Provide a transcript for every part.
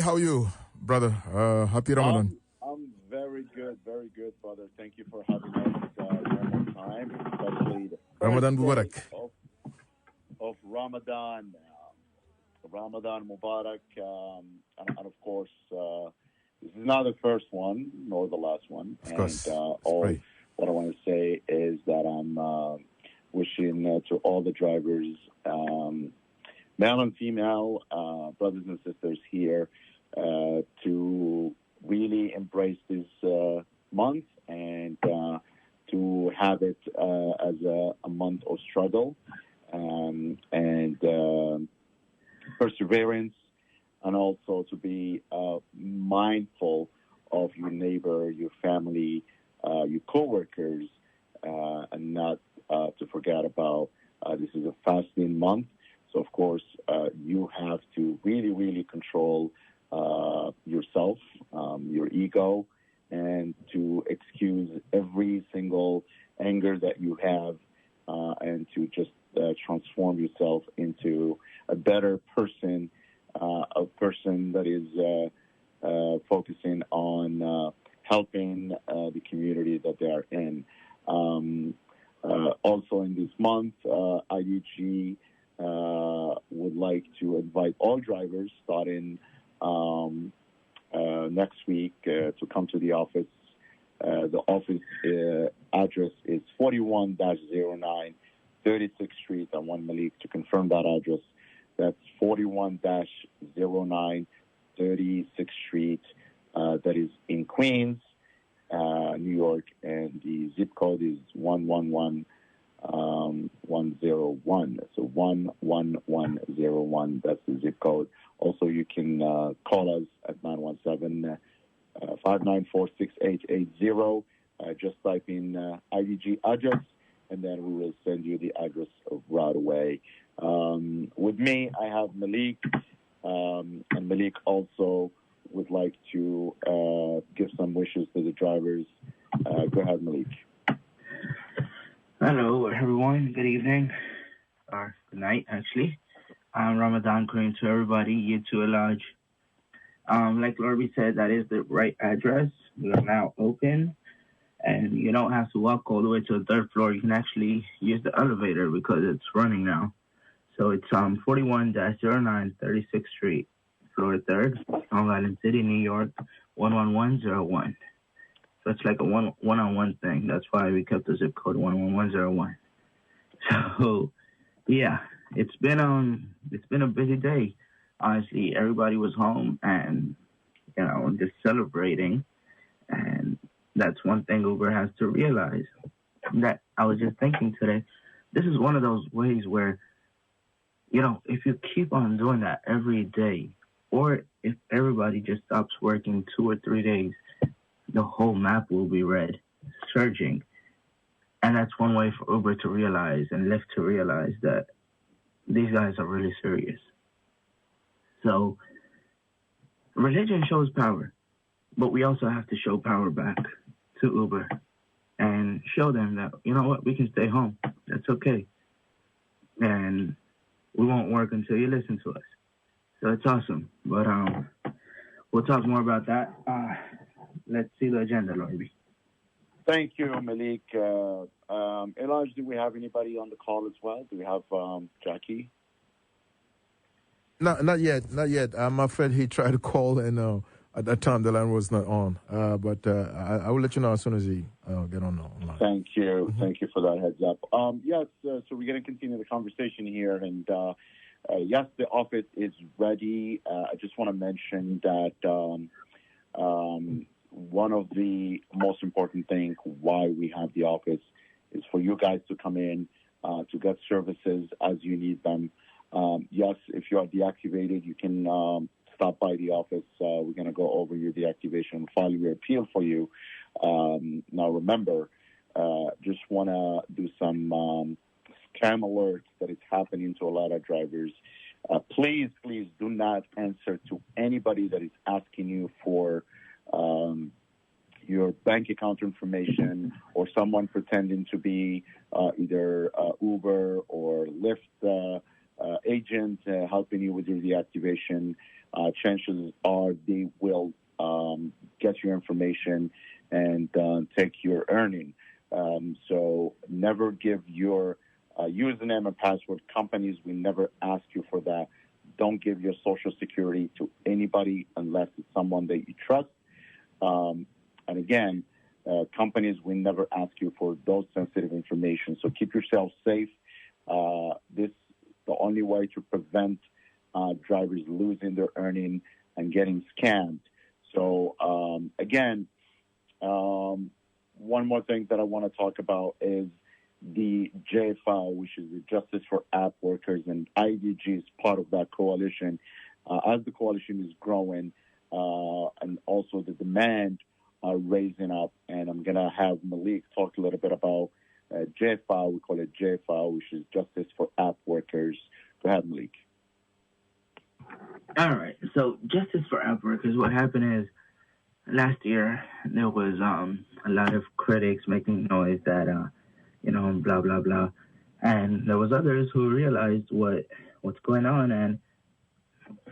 How are you, brother? Happy Ramadan. I'm very good, brother. Thank you for having us one more time, especially the Ramadan first day Mubarak. of Ramadan. Ramadan Mubarak, and of course, this is not the first one nor the last one. Of course. All what I want to say is that I'm wishing to all the drivers, male and female, brothers and sisters here, to really embrace this month and to have it as a month of struggle and perseverance, and also to be mindful of your neighbor, your family, your coworkers, and not to forget about this is a fasting month. So, of course, you have to really control yourself, your ego, and to excuse every single anger that you have, and to just transform yourself into a better person, a person that is focusing on helping the community that they are in. Also in this month, IDG would like to invite all drivers starting next week to come to the office. The office address is 41-09 36th Street. I want Malik to confirm that address. That's 41-09 36th Street. That is in Queens, New York, and the zip code is 111. 101. So 11101. That's the zip code. Also, you can call us at 917-594-6880. Just type in IDG address, and then we will send you the address right away. With me, I have Malik, and Malik also would like to give some wishes to the drivers. Go ahead, Malik. Hello, everyone. Good evening. Or good night, actually. Ramadan Kareem to everybody. You too, Elijah. Like Lorby said, that is the right address. We are now open, and you don't have to walk all the way to the third floor. You can actually use the elevator because it's running now. So it's 41-09 36th Street, floor 3rd, Long Island City, New York, 11101. So it's like a one-on-one thing. That's why we kept the zip code 11101. So, yeah, it's been a busy day. Honestly, everybody was home and just celebrating, and that's one thing Uber has to realize. That I was just thinking today. This is one of those ways where, if you keep on doing that every day, or if everybody just stops working 2 or 3 days, the whole map will be red, surging. And that's one way for Uber to realize and Lyft to realize that these guys are really serious. So religion shows power, but we also have to show power back to Uber and show them that, we can stay home. That's okay. And we won't work until you listen to us. So it's awesome. But we'll talk more about that. Let's see the agenda, Lorby. Thank you, Malik. Elijah, do we have anybody on the call as well? Do we have Jackie? No, not yet. I'm afraid he tried to call, and at that time the line was not on. But I will let you know as soon as he get on online. Thank you. Mm-hmm. Thank you for that heads up. Yes, so we're going to continue the conversation here. And yes, the office is ready. I just want to mention that one of the most important things why we have the office is for you guys to come in to get services as you need them. Yes, if you are deactivated, you can stop by the office. We're going to go over your deactivation and file your appeal for you. Now, remember, just want to do some scam alerts that is happening to a lot of drivers. Please do not answer to anybody that is asking you for your bank account information, or someone pretending to be either Uber or Lyft agent helping you with your deactivation. chances are they will get your information and take your earning. So never give your username and password. Companies will never ask you for that. Don't give your social security to anybody unless it's someone that you trust. And again, companies will never ask you for those sensitive information. So keep yourself safe. This is the only way to prevent drivers losing their earning and getting scammed. So again, one more thing that I want to talk about is the JFL, which is the Justice for App Workers, and IDG is part of that coalition. As the coalition is growing, and also the demand are raising up, and I'm going to have Malik talk a little bit about JFL. We call it JFL, which is Justice for App Workers. Go ahead, Malik. All right. So Justice for App Workers, what happened is last year there was a lot of critics making noise that, blah, blah, blah. And there was others who realized what's going on. And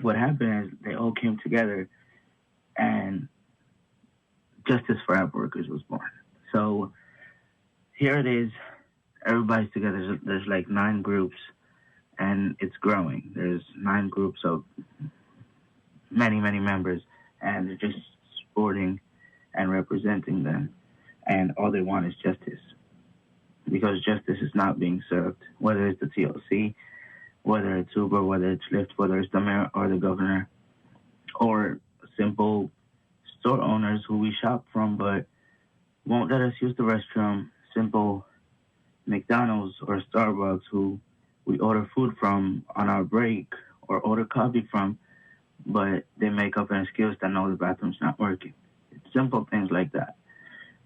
what happened is they all came together and Justice for App Workers was born. So here it is. Everybody's together. There's like 9 groups, and it's growing. There's 9 groups of many, many members, and they're just supporting and representing them. And all they want is justice, because justice is not being served, whether it's the TLC, whether it's Uber, whether it's Lyft, whether it's the mayor or the governor, or simple store owners who we shop from but won't let us use the restroom, simple McDonald's or Starbucks who we order food from on our break or order coffee from, but they make up an excuse that no, the bathroom's not working. It's simple things like that.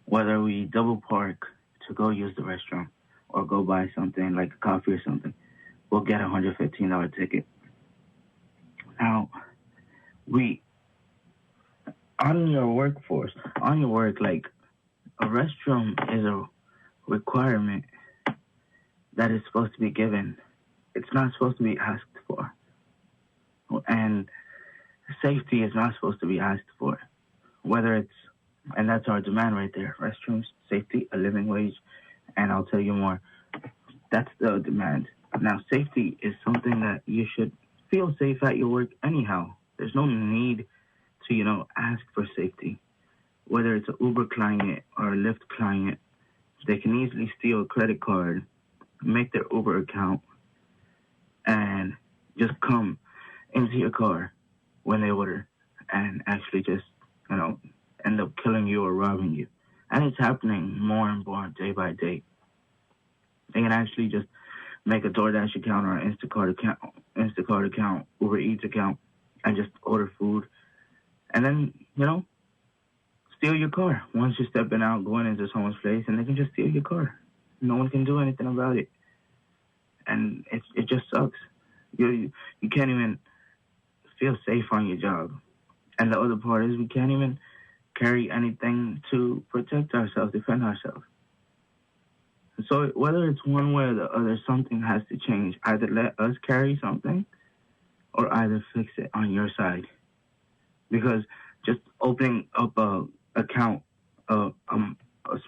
Whether we double park to go use the restroom or go buy something like a coffee or something, we'll get a $115 ticket. Now, on your workforce, on your work, like a restroom is a requirement that is supposed to be given. It's not supposed to be asked for. And safety is not supposed to be asked for. And that's our demand right there. Restrooms, safety, a living wage, and I'll tell you more. That's the demand. Now, safety is something that you should feel safe at your work anyhow. There's no need to, ask for safety. Whether it's an Uber client or a Lyft client, they can easily steal a credit card, make their Uber account, and just come into your car when they order and actually just, end up killing you or robbing you. And it's happening more and more day by day. They can actually just make a DoorDash account or an Instacart account, Uber Eats account, and just order food. And then, steal your car. Once you're stepping out, going into someone's place, and they can just steal your car. No one can do anything about it. And it just sucks. You can't even feel safe on your job. And the other part is we can't even carry anything to protect ourselves, defend ourselves. So whether it's one way or the other, something has to change. Either let us carry something or either fix it on your side. Because just opening up a account, a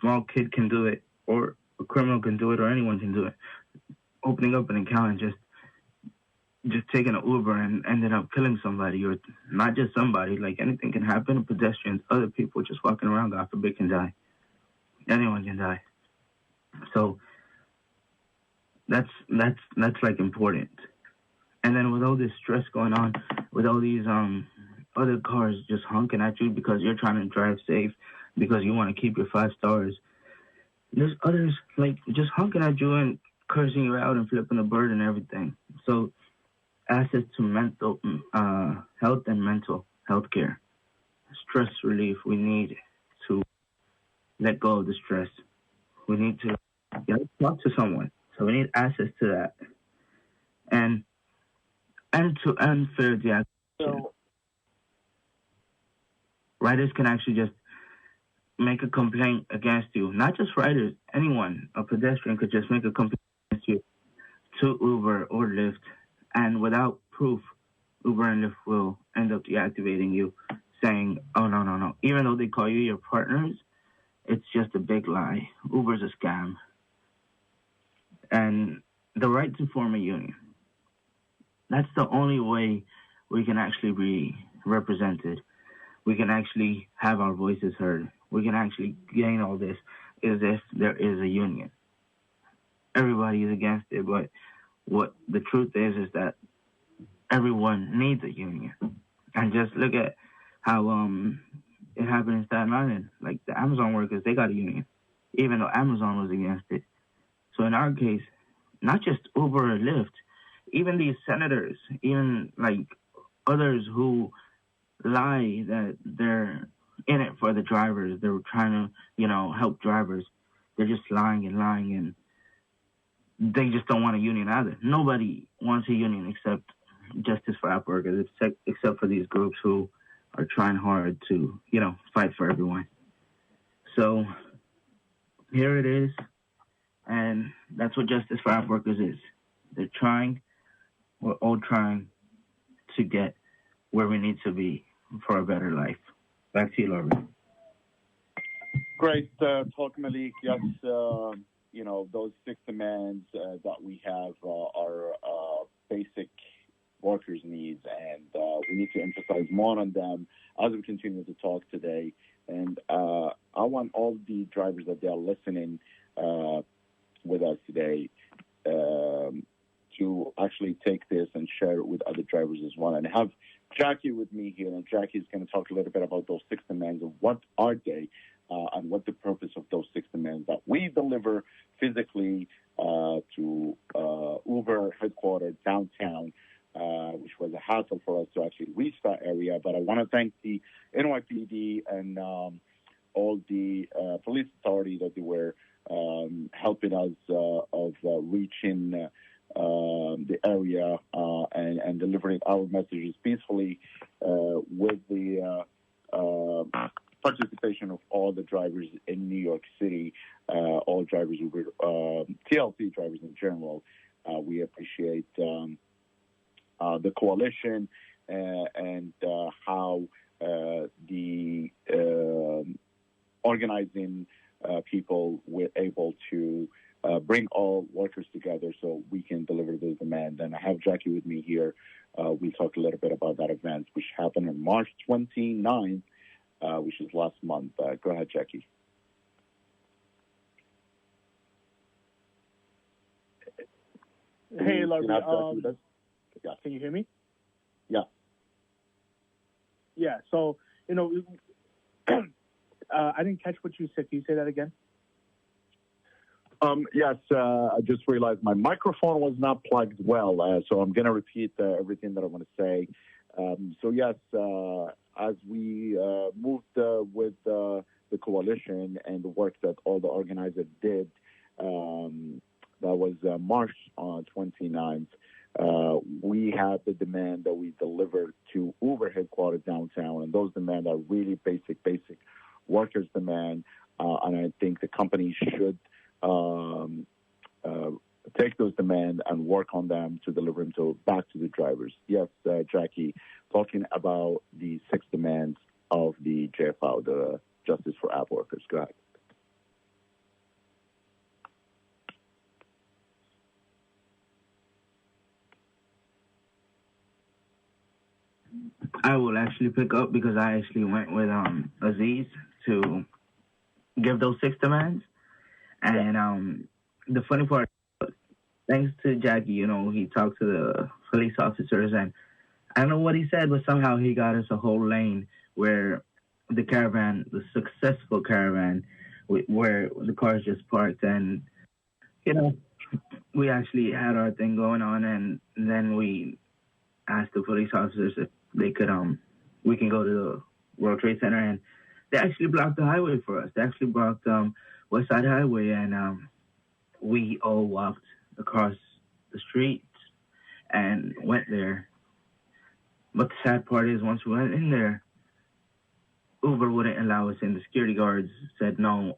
small kid can do it, or a criminal can do it, or anyone can do it. Opening up an account and just taking an Uber and ended up killing somebody, or not just somebody, like anything can happen. Pedestrians, other people just walking around, God forbid, can die. Anyone can die. So that's like important. And then with all this stress going on, with all these other cars just honking at you because you're trying to drive safe, because you want to keep your 5 stars, there's others like just honking at you and cursing you out and flipping the bird and everything. So access to mental health and mental health care, stress relief. We need to let go of the stress. We need to talk to someone. So we need access to that. And to unfair the action. So riders can actually just make a complaint against you. Not just riders, anyone. A pedestrian could just make a complaint against you to Uber or Lyft. And without proof, Uber and Lyft will end up deactivating you, saying, oh, no. Even though they call you your partners, it's just a big lie. Uber's a scam. And the right to form a union, that's the only way we can actually be represented. We can actually have our voices heard. We can actually gain all this is if there is a union. Everybody is against it, but what the truth is that everyone needs a union. And just look at how it happened in Staten Island. Like the Amazon workers, they got a union, even though Amazon was against it. So in our case, not just Uber or Lyft, even these senators, even like others who lie that they're in it for the drivers, they're trying to, help drivers. They're just lying, and they just don't want a union either. Nobody wants a union except Justice for App Workers, except for these groups who are trying hard to, fight for everyone. So here it is, and that's what Justice for App Workers is. We're all trying to get where we need to be for a better life. Back to you, Laurie. Great talk, Malik. Yes, those 6 demands that we have are basic workers' needs, and we need to emphasize more on them as we continue to talk today. And I want all the drivers that they are listening with us today to actually take this and share it with other drivers as well. And I have Jackie with me here, and Jackie is going to talk a little bit about those 6 demands and what are they and what the purpose of those 6 demands that we deliver physically to Uber headquarters downtown, which was a hassle for us to actually reach that area. But I want to thank the NYPD and all the police authority that they were helping us of reaching the area and delivering our messages peacefully with the participation of all the drivers in New York City, all drivers, Uber, TLC drivers in general. We appreciate the coalition and how the organizing people were able to bring all workers together so we can deliver those demands. And I have Jackie with me here. We talked a little bit about that event, which happened on March 29th, which is last month. Go ahead, Jackie. Hey, Larry. Yeah. Can you hear me? Yeah. Yeah. So, I didn't catch what you said. Can you say that again? Yes, I just realized my microphone was not plugged well, so I'm going to repeat everything that I want to say. So, yes, as we moved with the coalition and the work that all the organizers did, that was March 29th, we had the demand that we delivered to Uber headquarters downtown, and those demands are really basic workers' demand, and I think the company should take those demands and work on them to deliver them back to the drivers. Yes, Jackie, talking about the 6 demands of the JFO, the Justice for App Workers. Go ahead. I will actually pick up because I actually went with Aziz to give those 6 demands. And the funny part, thanks to Jackie, he talked to the police officers, and I don't know what he said, but somehow he got us a whole lane where the caravan, the successful caravan, where the cars just parked, and, we actually had our thing going on, and then we asked the police officers if they could, we can go to the World Trade Center, and they actually blocked the highway for us. They actually blocked West Side Highway, and we all walked across the street and went there. But the sad part is, once we went in there, Uber wouldn't allow us in. The security guards said, no,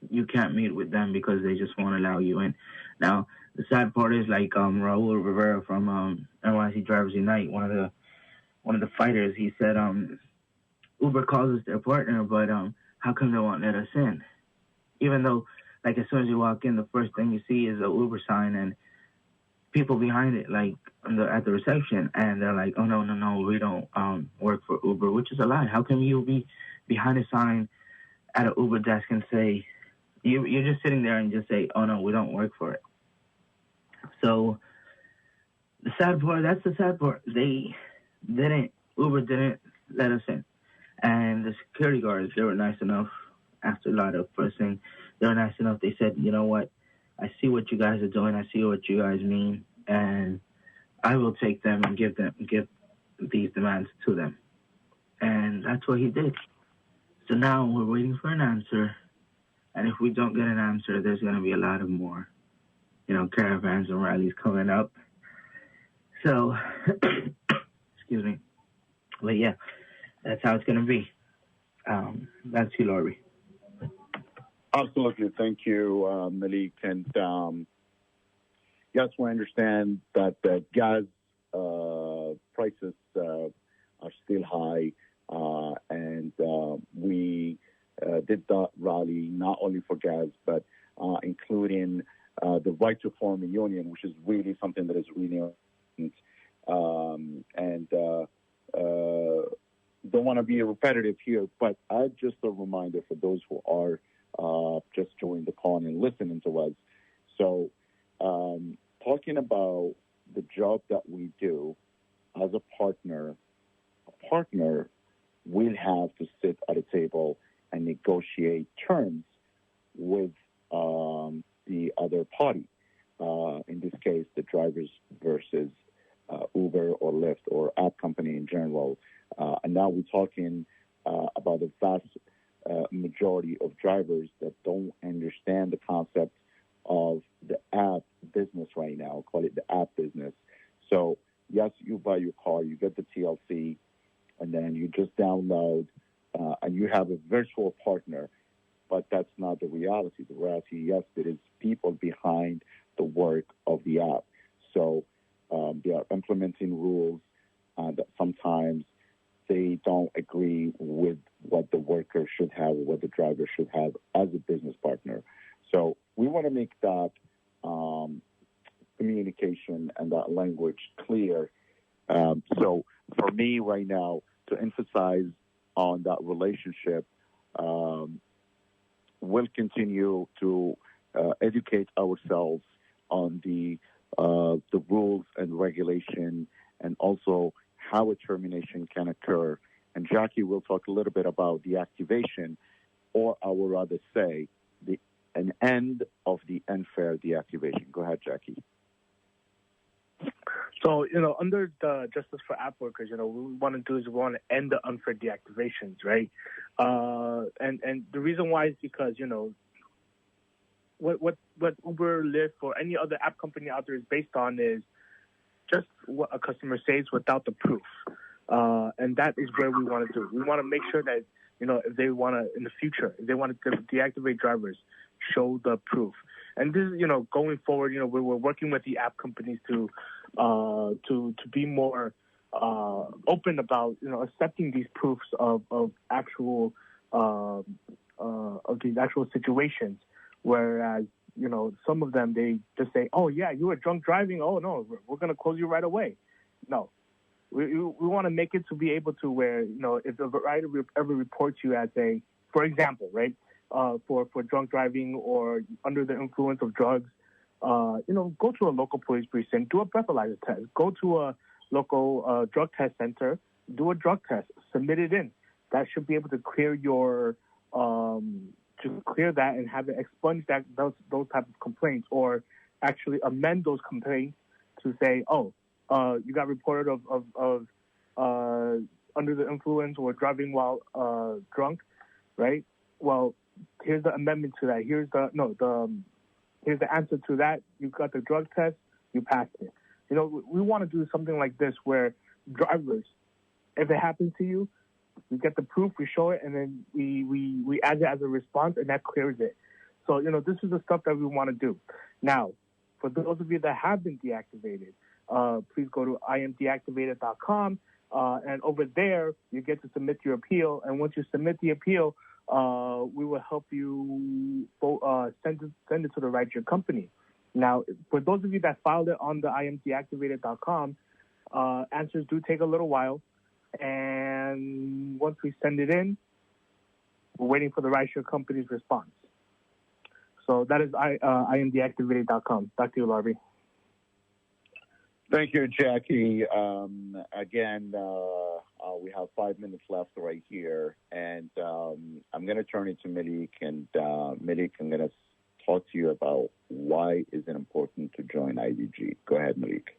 you can't meet with them because they just won't allow you in. Now, the sad part is, like Raul Rivera from NYC Drivers Unite, one of the one of the fighters. He said, Uber calls us their partner, but how come they won't let us in? Even though, like, as soon as you walk in, the first thing you see is a Uber sign and people behind it, like at the reception, and they're like, "Oh no, we don't work for Uber," which is a lie. How come you'll be behind a sign at an Uber desk and say you're just sitting there and just say, "Oh no, we don't work for it"? So the sad part, that's the sad part. Uber didn't let us in, and the security guards, they were nice enough. After a lot of pressing, they were nice enough. They said, "You know what? I see what you guys are doing. I see what you guys mean, and I will take them and give these demands to them." And that's what he did. So now we're waiting for an answer, and if we don't get an answer, there's going to be a lot of more, caravans and rallies coming up. So, excuse me. But yeah, that's how it's going to be. That's you, Laurie. Absolutely. Thank you, Malik. And yes, we understand that the gas prices are still high, and we did that rally not only for gas, but including the right to form a union, which is really something that is really important. And don't want to be repetitive here, but just a reminder for those who are just joined the call and listening to us. So, talking about the job that we do as a partner will have to sit at a table and negotiate terms with the other party. In this case, the drivers versus Uber or Lyft or app company in general. And now we're talking about the vast majority of drivers that don't understand the concept of the app business right now. Call it the app business. So yes, you buy your car, you get the TLC, and then you just download, and you have a virtual partner. But that's not the reality. The reality, yes, there is people behind the work of the app. So they are implementing rules that sometimes they don't agree with what the worker should have or what the driver should have as a business partner. So we want to make that communication and that language clear. So for me right now, to emphasize on that relationship, we'll continue to educate ourselves on the rules and regulation, and also how a termination can occur. And Jackie will talk a little bit about the activation, or I would rather say an end of the unfair deactivation. Go ahead, Jackie. So, under the Justice for App Workers, what we want to do is we want to end the unfair deactivations, right? And the reason why is because, what Uber, Lyft, or any other app company out there is based on is just what a customer says without the proof. And that is where we want to do. We want to make sure that, if they want to, in the future, if they want to deactivate drivers, show the proof. And this is, going forward, we're working with the app companies to be more open about, accepting these proofs of actual of these actual situations. Whereas, some of them, they just say, "Oh yeah, you were drunk driving. Oh no, we're going to close you right away." No, we want to make it to be able to where, if the rider ever reports you as for example, right, for drunk driving or under the influence of drugs, go to a local police precinct, do a breathalyzer test, go to a local drug test center, do a drug test, submit it in. That should be able to clear your to clear that and have it expunge those type of complaints, or actually amend those complaints to say, you got reported of under the influence or driving while drunk, right? Well, here's the amendment to that. Here's the answer to that. You got the drug test, you passed it. We want to do something like this where drivers, if it happens to you, we get the proof, we show it, and then we add it as a response, and that clears it. So, this is the stuff that we want to do. Now, for those of you that have been deactivated, please go to imdeactivated.com. And over there, you get to submit your appeal. And once you submit the appeal, we will help you send it to the right-share company. Now, for those of you that filed it on the imdeactivated.com, answers do take a little while. And once we send it in, we're waiting for the right-share company's response. So that is imdeactivated.com. Back to you, Larry. Thank you, Jackie. Again, we have 5 minutes left right here, and I'm going to turn it to Malik. And Malik, I'm going to talk to you about why is it important to join IDG. Go ahead, Malik.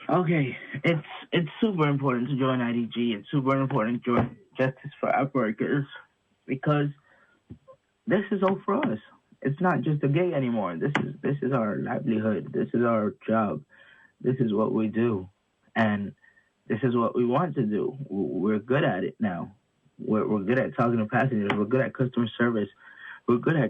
Okay, it's super important to join IDG. It's super important to join Justice for App Workers because this is all for us. It's not just a gig anymore. This is our livelihood. This is our job. This is what we do, and this is what we want to do. We're good at it now. We're good at talking to passengers. We're good at customer service. We're good at